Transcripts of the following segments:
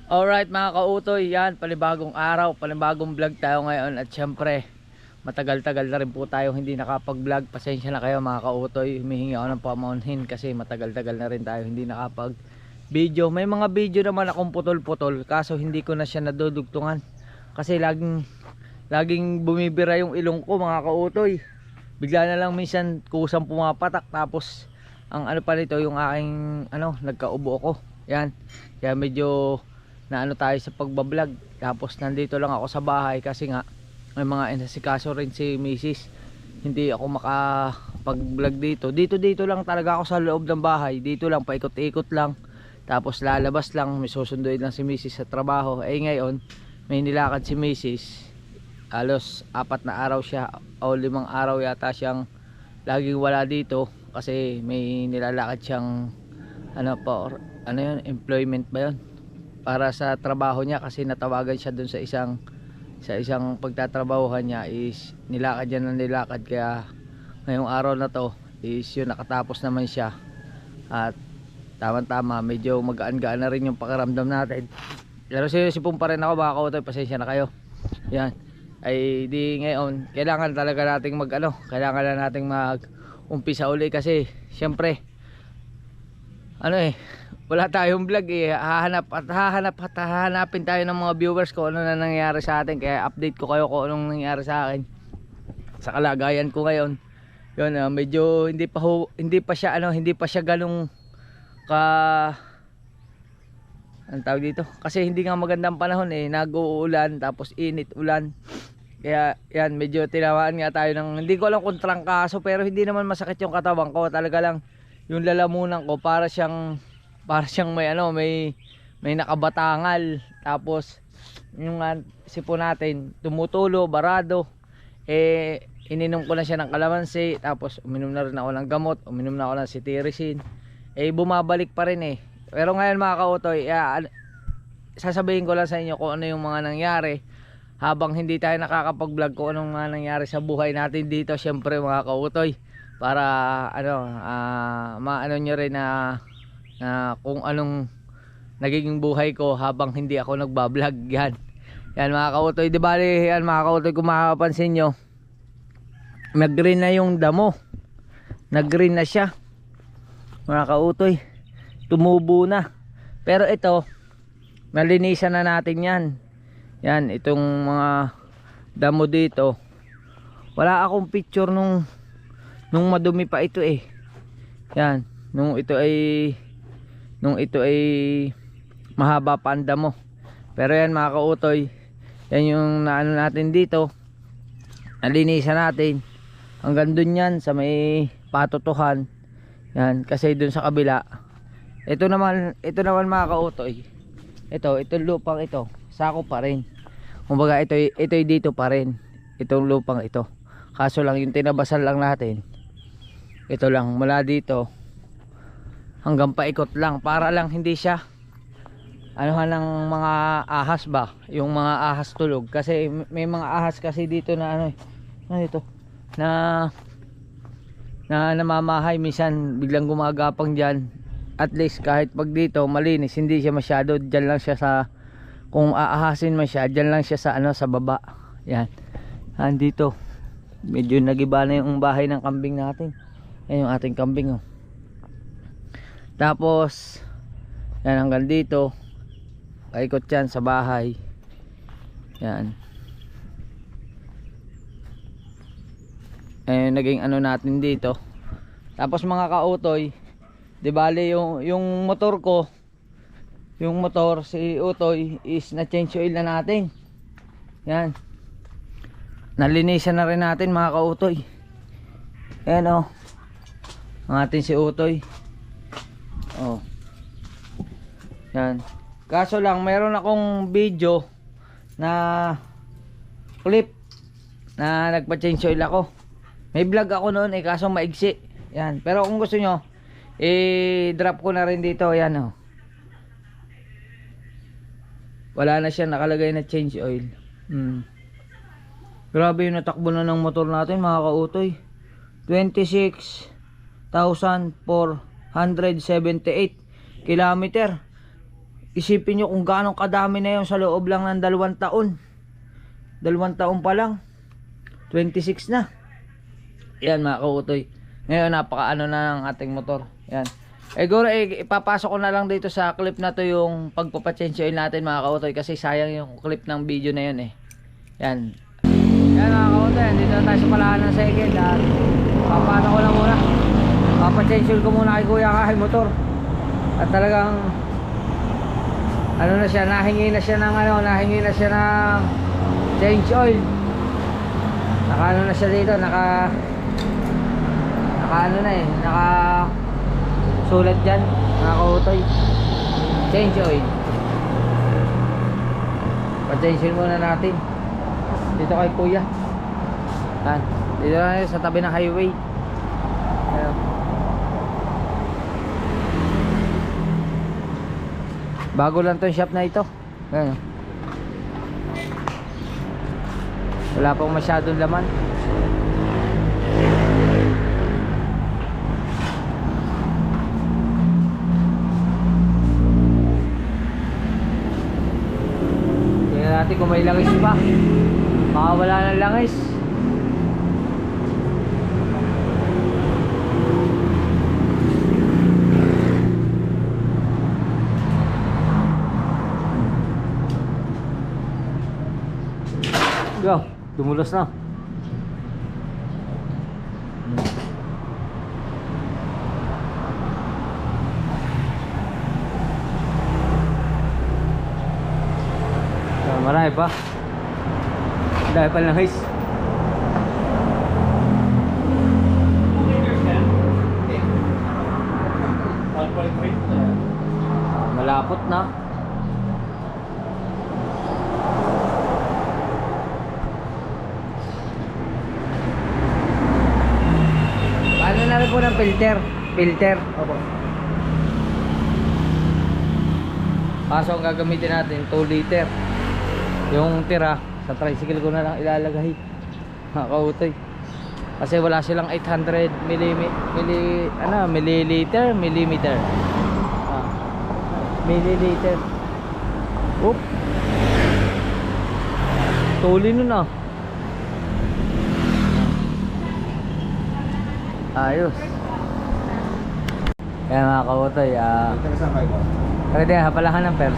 Alright mga kautoy, yan, panibagong araw, panibagong vlog tayo ngayon. At syempre, matagal-tagal na rin po tayo hindi nakapag-vlog. Pasensya na kayo mga kautoy, humihingi ako ng pamaunhin kasi matagal-tagal na rin tayo hindi nakapag-video. May mga video naman akong putol-putol, kaso hindi ko na siya nadudugtungan kasi laging bumibira yung ilong ko mga kautoy. Bigla na lang minsan kusang pumapatak, tapos ang ano pa nito, yung aking nagkaubo ako. Yan, kaya medyo na tayo sa pagbablog. Tapos nandito lang ako sa bahay kasi nga may mga inasikaso rin si Mrs. Hindi ako makapag-vlog dito lang talaga ako sa loob ng bahay. Dito lang, paikot-ikot lang, tapos lalabas lang, may susunduin lang si Mrs. sa trabaho. Ngayon may nilakad si Mrs. Halos 4 na araw siya o 5 araw yata siyang laging wala dito kasi may nilalakad siyang employment ba yun, para sa trabaho niya. Kasi natawagan siya dun sa isang pagtatrabahuhan niya, is nilakad niya ng nilakad. Kaya ngayong araw na to is yun, nakatapos naman siya. At tama medyo magaan-gaan na rin yung pakiramdam natin. Pero sipon pa rin ako mga kautoy, pasensya na kayo. Yan, ay di ngayon kailangan talaga nating kailangan na nating mag-umpisa uli kasi syempre wala tayong vlog hahanapin tayo ng mga viewers ko ano na nangyayari sa atin. Kaya update ko kayo kung anong nangyayari sa akin, sa kalagayan ko ngayon. Yun, medyo hindi pa siya ganung ka ang tawag dito, kasi hindi nga magandang panahon nag-uulan tapos init ulan. Kaya yan, medyo tinawaan nga tayo ng, hindi ko alam kung trangkaso, pero hindi naman masakit yung katawan ko, talaga lang yung lalamunan ko para siyang may nakabatangal. Tapos yung sipon natin tumutulo, barado. Ininom ko na siya ng kalamansi, tapos uminom na rin ako ng gamot, uminom na ako ng cetirizine. Bumabalik pa rin Pero ngayon mga kautoy, sasabihin ko lang sa inyo kung ano yung mga nangyari habang hindi tayo nakakapag-vlog, kung anong mga nangyari sa buhay natin dito. Syempre mga kautoy, para maano nyo rin na kung anong nagiging buhay ko habang hindi ako nagbablog. Yan mga kautoy, di bali yan mga kautoy, kung makapansin nyo, nag-green na yung damo, nag-green na siya mga kautoy, tumubo na. Pero ito, nalinisan na natin yan itong mga damo dito. Wala akong picture nung madumi pa ito yan, nung ito ay mahaba pa ang damo. Pero yan mga kautoy, yan yung naano natin dito, nalinisan natin hanggang dun yan sa may patutuhan yan. Kasi dun sa kabila, ito naman mga kautoy, itong lupang ito sako pa rin. Kumbaga ito dito pa rin itong lupang ito, kaso lang yung tinabasan lang natin, ito lang mula dito hanggang paikot lang, para lang hindi siya ng mga ahas ba, yung mga ahas tulog. Kasi may mga ahas kasi dito na na namamahay, minsan biglang gumagapang dyan. At least kahit pag dito malinis, hindi siya masyado, dyan lang siya sa, kung aahasin man siya, dyan lang siya sa sa baba. Yan, dito medyo nagiba na yung bahay ng kambing natin. Yan yung ating kambing Tapos yan hanggang dito, paikot yan sa bahay. Yan, naging natin dito. Tapos mga kautoy, di bali yung motor ko, yung motor si Utoy is na change oil na natin. Yan, nalinisan na rin natin mga kautoy. Ayan ang atin si Utoy. Yan, kaso lang mayroon akong video na clip na nagpa-change oil ako. May vlog ako noon kaso maigsi. Yan, pero kung gusto nyo, drop ko na rin dito. Yan wala na siya nakalagay na change oil. Grabe yung natakbo na ng motor natin mga kautoy, 26,478 kilometer. isipin nyo kung gaano kadami na yun sa loob lang ng 2 taon. 2 taon pa lang, 26 na. Yan mga kautoy. Ngayon napaka ano na ng ating motor. Yan. Siguro ipapasok ko na lang dito sa clip na to yung pagpapachange oil natin mga kautoy, kasi sayang yung clip ng video na yun eh. Yan. Yan mga kautoy, dito na tayo sa palahan ng second at papano ko lang muna. Papachange oil ko muna kay Kuya Kahay motor. At talagang ano na siya, nahingi na siya ng change oil. Naka ano na siya dito, naka ano na eh, naka sulat dyan mga kautoy, change oil. Pa-change oil muna natin dito kay Kuya. Yan. Dito na sa tabi ng highway. Ayan. Bago lang tong shop na ito. Ayan. Wala pang masyadong laman. Tingnan natin kung may langis pa. Baka wala ng langis. Go, dumulas na. Marami pa. Dahil pa lang guys. Malapot na. Paano na rin po ng filter? Opo. Kaso ang gagamitin natin 2 liter. Yung tira sa tricycle ko na lang ilalagay mga kautoy, kasi wala silang 800 milliliter. Oop, tuli nun ah. Ayos. Kaya mga kautoy, pwede hapalahan ng pers.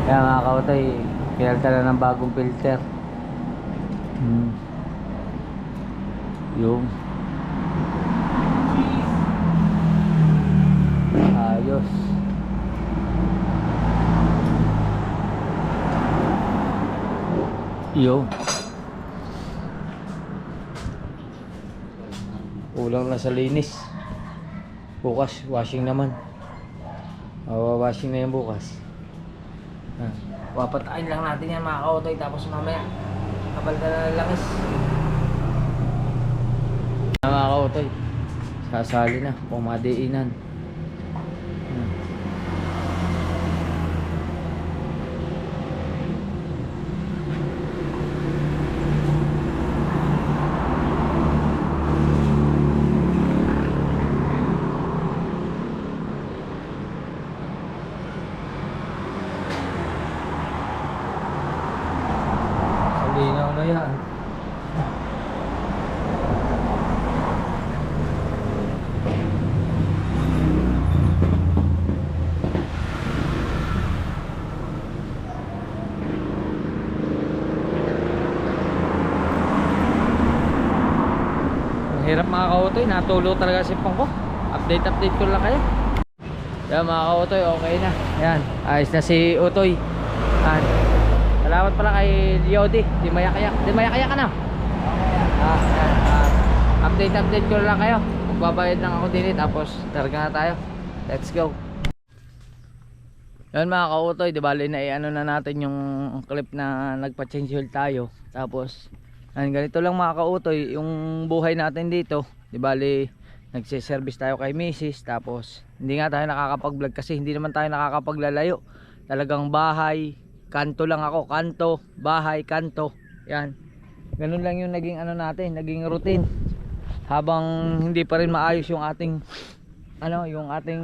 Kaya mga kautoy, pinalta na ng bagong filter. Yung ayos. Yung kulang na sa linis. Bukas washing naman. Washing na yung bukas. Papatain lang natin yan mga kautoy, tapos mamaya kapal ka na langis. Mga kautoy, sasali na, pumadiinan. Linaw na yan. Ang hirap mga kautoy, natulo talaga si Pong ko. Update ko lang kayo. Yan mga kautoy, okay na. Yan, ayos na si Utoy. Yan. Salamat pala kay Yodi. Di maya-kaya ka na. Update ko lang kayo. Magbabayad lang ako din, tapos targa na tayo. Let's go. Yan mga kautoy, di bali na i-ano na natin yung clip na nagpa-change oil tayo. Tapos ganito lang mga kautoy yung buhay natin dito. Di bali nagse-service tayo kay Mrs. Tapos hindi nga tayo nakakapag-vlog kasi hindi naman tayo nakakapaglalayo. Talagang bahay, kanto lang ako, kanto, bahay, kanto. Yan. Ganun lang yung naging ano natin, naging routine. Habang hindi pa rin maayos yung ating yung ating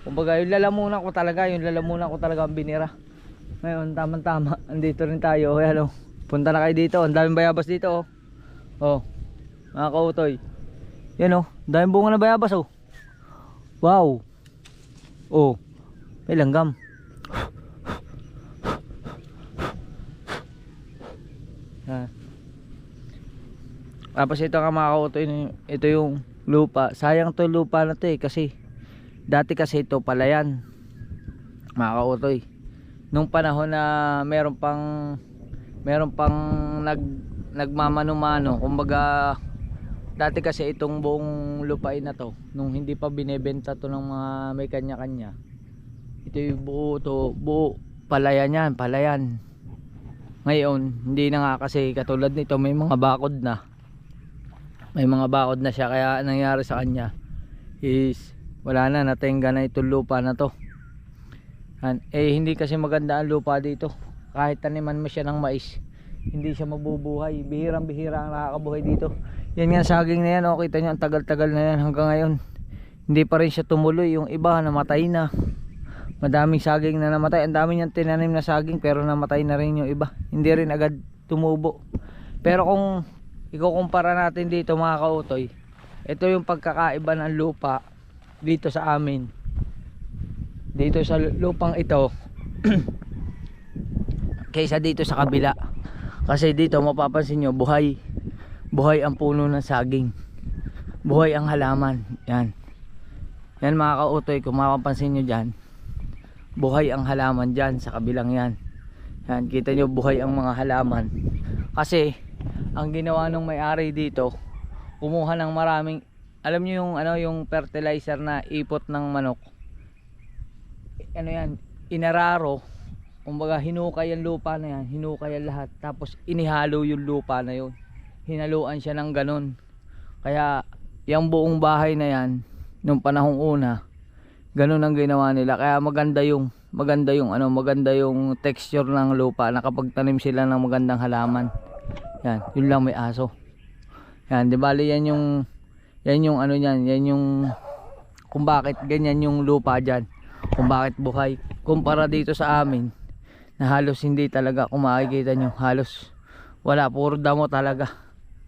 Kumbaga yung lalamunan ko talaga, ang binira. Ngayon tamang tama, andito rin tayo. Kaya punta na kayo dito. Ang daming bayabas dito oh. Mga kautoy. Yan daming bunga na bayabas Wow. May langgam. Tapos ito nga mga kautoy, ito yung lupa. Sayang to lupa na to kasi dati kasi ito palayan mga kautoy. Nung panahon na meron pang nagmamano-mano, kumbaga dati kasi itong buong lupain na to, nung hindi pa binebenta to ng mga may kanya-kanya, ito yung buo palayan yan, palayan. Ngayon hindi na nga, kasi katulad nito may mga bakod na siya, kaya nangyari sa kanya is wala na, natenga na itong lupa na to. Hindi kasi maganda ang lupa dito. Kahit taniman mo siya ng mais, hindi siya mabubuhay. Bihirang bihira ang nakakabuhay dito. Yan nga saging na yan, kita nyo ang tagal-tagal na yan hanggang ngayon. Hindi pa rin siya tumuloy. Yung iba namatay na. Madaming saging na namatay. Ang dami niyang tinanim na saging pero namatay na rin yung iba. Hindi rin agad tumubo. Pero kung ikukumpara natin dito mga kautoy, ito yung pagkakaiba ng lupa dito sa amin, dito sa lupang ito kaysa dito sa kabila. Kasi dito mapapansin nyo, buhay ang puno ng saging, buhay ang halaman. Yan mga kautoy, kung mapapansin nyo dyan, buhay ang halaman dyan sa kabilang yan. Kita nyo, buhay ang mga halaman. Kasi ang ginawa ng may-ari dito, kumuha ng maraming, alam nyo yung yung fertilizer na ipot ng manok, inararo. Kumbaga hinukay ang lupa na yan, hinukay ang lahat, tapos inihalo yung lupa na yun, hinaluan siya ng ganun. Kaya yung buong bahay na yan nung panahong una, ganun ang ginawa nila. Kaya maganda yung texture ng lupa na kapag tanim sila ng magandang halaman. Yun lang, may aso. Di bali yan yung kung bakit ganyan yung lupa dyan, kung bakit buhay. Kumpara dito sa amin na halos hindi talaga, kung makikita nyo, halos wala, puro damo talaga,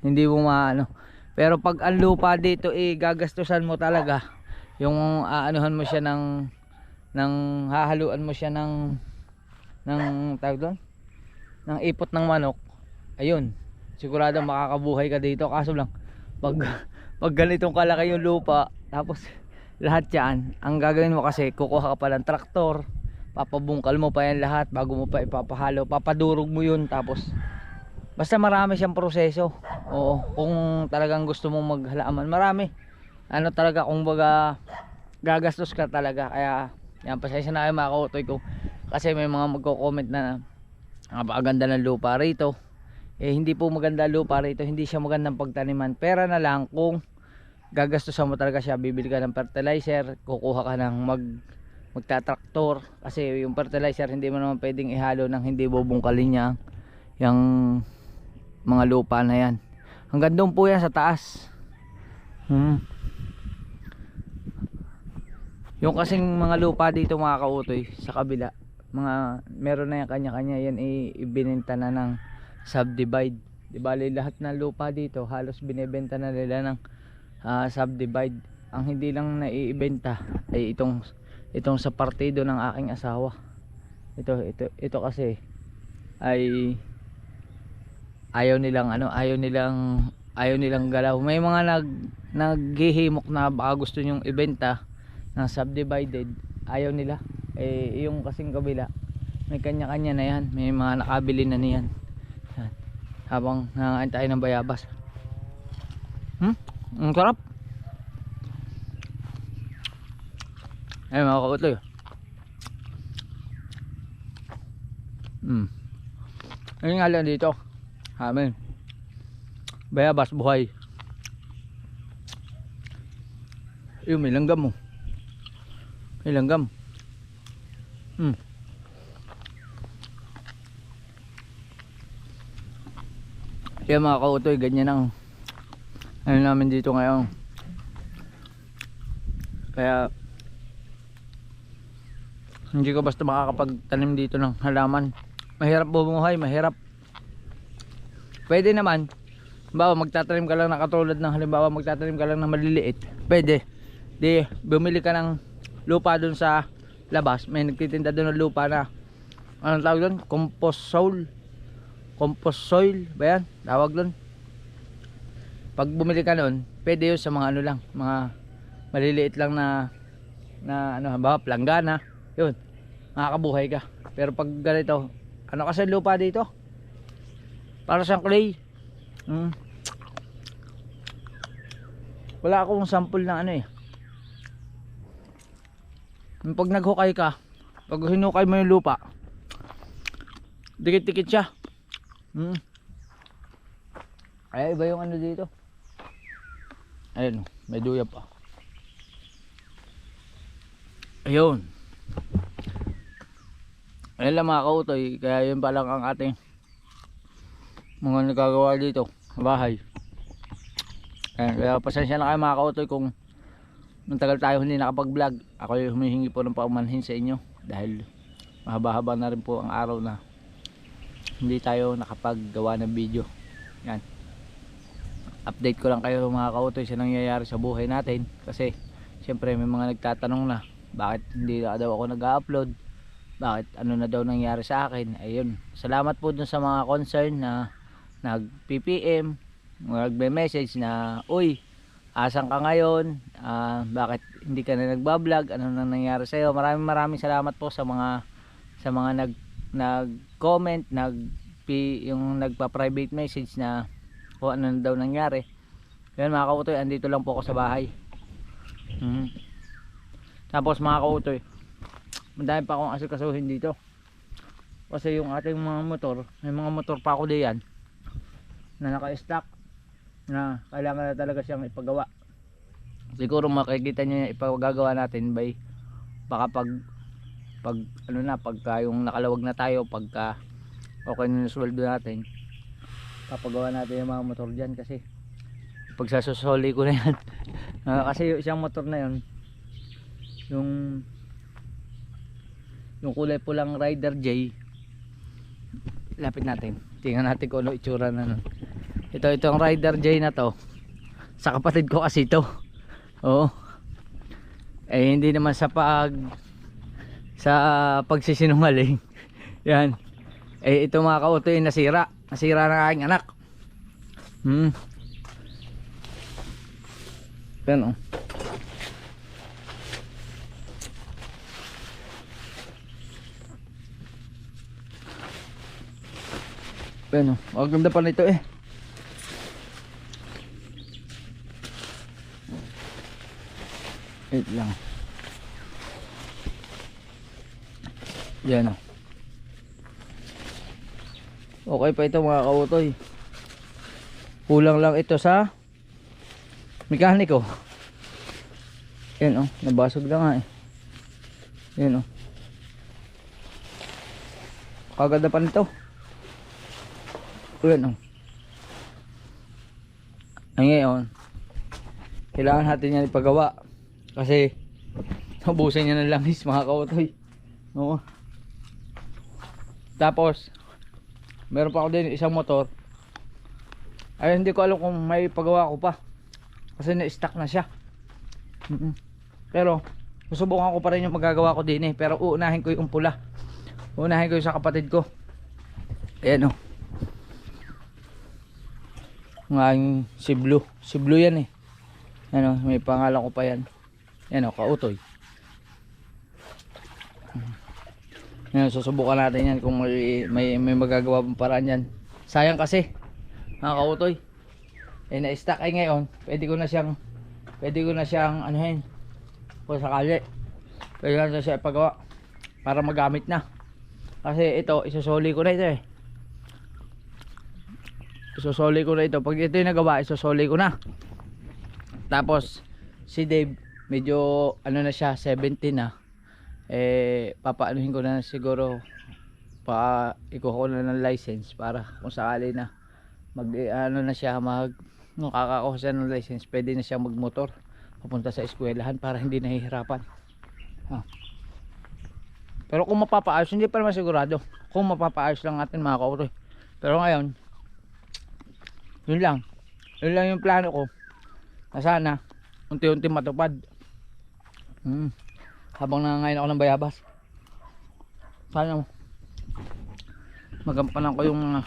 hindi mo maano. Pero pag ang lupa dito gagastusan mo talaga, yung aanuhan mo siya ng hahaluan mo siya ng tawag doon, ng ipot ng manok, ayun, sigurado makakabuhay ka dito. Kaso lang pag ganitong kalaki yung lupa, tapos lahat yan, ang gagawin mo kasi, kukuha ka pa ng traktor, papabungkal mo pa yan lahat bago mo pa ipapahalo, papadurog mo yun, tapos basta marami siyang proseso. Kung talagang gusto mong maghalaman, marami talaga, kung baga gagastos ka talaga. Kaya yan, pasensya na kayo mga kautoy ko, kasi may mga magko-comment na napakaganda ng lupa rito. Hindi po maganda lupa rito, hindi siya magandang pagtaniman. Pera na lang kung gagastusan mo talaga siya. Bibili ka ng fertilizer, kukuha ka ng magtatraktor, kasi yung fertilizer hindi mo naman pwedeng ihalo nang hindi bubungkalin niya yung mga lupa na yan. Hanggang doon po yan sa taas. Yung kasing mga lupa dito mga kautoy sa kabila, meron na yan kanya-kanya yan, ibinenta na ng subdivide. Di bali lahat ng lupa dito halos binebenta na nila ng subdivide. Ang hindi lang naiibenta ay itong sa partido ng aking asawa. Ito kasi ay ayaw nilang galaw. May mga naghihimok na baka gusto nyong ibenta ng subdivided, ayaw nila. Yung kasing kabila may kanya-kanya na yan, may mga nakabili na niyan. Habang nangangain tayo ng bayabas. Ang sarap. Mga kautoy. Ayun nga lang dito amin, bayabas buhay. Yung may langgam mo, may langgam. Kaya mga kautoy, ganyan ang ano namin dito ngayon. Kaya Hindi ka basta makakapagtanim dito ng halaman. Mahirap bumuhay, mahirap. Pwede naman, halimbawa magtatanim ka lang na katulad ng halimbawa magtatanim ka lang ng maliliit. Pwede. Di bumili ka ng lupa dun sa labas. May nagtitinda dun ng lupa na anong tawag dun? Compost soil. Compost soil ba yan? Tawag dun. Pag bumili ka nun, pwede yun sa mga ano lang, mga maliliit lang na ano, halimbawa planggana. Yun, makakabuhay ka. Pero pag ganito, ano kasi lupa dito? Para siyang clay. Wala akong sample ng ano eh. Pag naghukay ka, pag hinukay mo yung lupa, dikit-dikit siya. Ay, iba yung ano dito. Ayun, may duya pa. Ayun. Ayun lang mga kautoy. Kaya yun pa lang ang ating mga nagagawa dito sa bahay. Ayun, kaya pasensya na kayo mga kautoy kung matagal tayo hindi nakapag vlog. Ako yung humihingi po ng paumanhin sa inyo dahil mahaba-haba na rin po ang araw na hindi tayo nakapaggawa ng video. Yan, update ko lang kayo mga kautoy sa nangyayari sa buhay natin. Kasi syempre may mga nagtatanong na bakit hindi na daw ako nag-upload, bakit ano na daw nangyari sa akin. Ayun, salamat po dun sa mga concern na nag-PPM, nagme-message na uy, asan ka ngayon, bakit hindi ka na nagbablog, ano na nangyari sa iyo. Maraming salamat po sa mga nag-comment, yung nagpa-private message na kung ano na daw nangyari. Yan mga kautoy, andito lang po ako sa bahay. Tapos mga kautoy, madami pa akong asikasuhin dito. Kasi yung ating mga motor, may mga motor pa ako diyan na naka-stock na kailangan na talaga siyang ipagawa. Siguro makikita nyo yung ipagagawa natin by baka pag ano na, pagka yung nakalawag na tayo, pagka okay na yung sweldo natin, papagawa natin yung mga motor dyan. Kasi pagsasusoli ko na yan. Kasi yung isang motor na yun, yung kulay pulang Rider J, lapit natin, tingnan natin kung ano itsura na nun. Itong Rider J na to, sa kapatid ko kasi ito. Oo. Eh hindi naman sa pagsisinungaling. Yan. Eh ito mga kautoy, nasira ng aking anak. Yan oh. Yan oh. Ang ganda pa nito eh. Wait lang. Yan o. Okay pa ito mga kautoy. Kulang lang ito sa mekaniko. Yan o. Nabasog na nga eh. Yan o. Kaganda pa nito. Yan o. Ay ngayon, kailangan natin yan ipagawa. Kasi nabusin niya ng langis mga kautoy. Oo. Tapos meron pa ako din isang motor. Ay hindi ko alam kung may pagawa ko pa. Kasi na-stuck na siya. Pero susubukan ko pa rin yung magagawa ko din eh. Pero uunahin ko yung pula. Uunahin ko yung sa kapatid ko. Ayan o. Ngayon si Blue. Si Blue yan eh. Ano, may pangalan ko pa yan. Yan o, kautoy. Yan, susubukan natin yan kung may magagawa pang paraan yan. Sayang kasi mga kautoy, eh na-stack ay ngayon. Pwede ko na siyang anuhin kung sakali. Pwede na siya ipagawa para magamit na. Kasi ito, isusoli ko na ito eh. Isusoli ko na ito. Pag ito yung nagawa, isusoli ko na. Tapos si Dave, medyo ano na siya, 70 na. Eh papaanuhin ko na siguro, ikuha ko na ng license para kung sakali na ano na siya, nakakakuha siya ng license, pwede na siya magmotor papunta sa eskwelahan para hindi nahihirapan. Pero kung mapapaayos, hindi pa naman sigurado. Kung mapapaayos lang natin mga kautoy. Pero ngayon, yun lang. Yun lang yung plano ko. Na sana, unti-unti matupad. Habang nangangain ako ng bayabas. Sana magampanan ko yung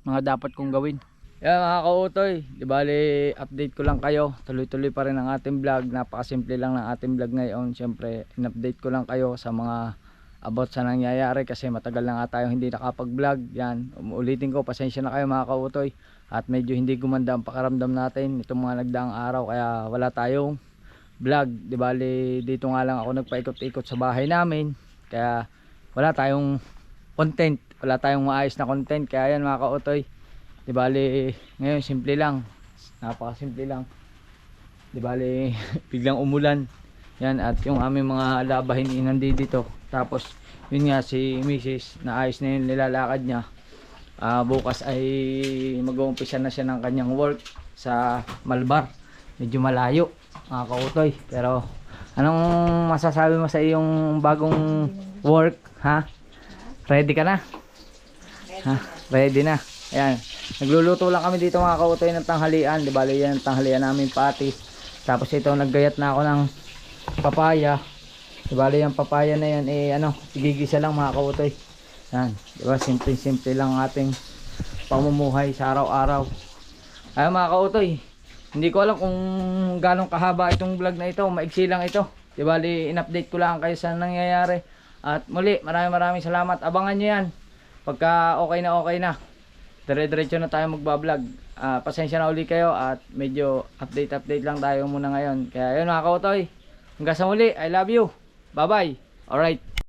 mga dapat kong gawin. Yan mga kautoy, di bali update ko lang kayo. Tuloy-tuloy pa rin ang ating vlog. Napakasimple lang ng ating vlog ngayon. Siyempre, in-update ko lang kayo sa mga about sa nangyayari kasi matagal na nga tayo hindi nakapag-vlog. Yan, ulitin ko, pasensya na kayo mga kautoy. At medyo hindi gumanda ang pakiramdam natin itong mga nagdaang araw kaya wala tayong vlog. Di bali dito nga lang ako nagpaikot-ikot sa bahay namin. Kaya wala tayong content, wala tayong maayos na content. Kaya yan mga kautoy. Di bali ngayon simple lang, napakasimple lang. Di bali biglang umulan. Yan, at yung aming mga labahin nandito. Tapos yun nga si Mrs. naayos na yung nilalakad niya. Bukas ay mag-uumpisa na siya ng kanyang work sa Malbar. Medyo malayo mga kautoy. Pero anong masasabi mo sa iyong bagong work, ha? Ready ka na? Ha? Ready na. Ayan, nagluluto lang kami dito mga kautoy ng tanghalian. Di bali yan tanghalian namin pati. Tapos ito naggayat na ako ng papaya. Di bali yung papaya na yan igigisa lang mga kautoy. Yan, di ba simple lang ating pamumuhay sa araw-araw. Ayan mga kautoy, hindi ko alam kung ganong kahaba itong vlog na ito. Maiksi lang ito. Di bali in-update ko lang kayo sa nangyayari. At muli maraming salamat. Abangan nyo yan pagka okay na. Dire-diretso na tayo magbablog. Pasensya na uli kayo at medyo update lang tayo muna ngayon. Kaya yun mga kautoy, hanggang sa muli, I love you. Bye bye. Alright.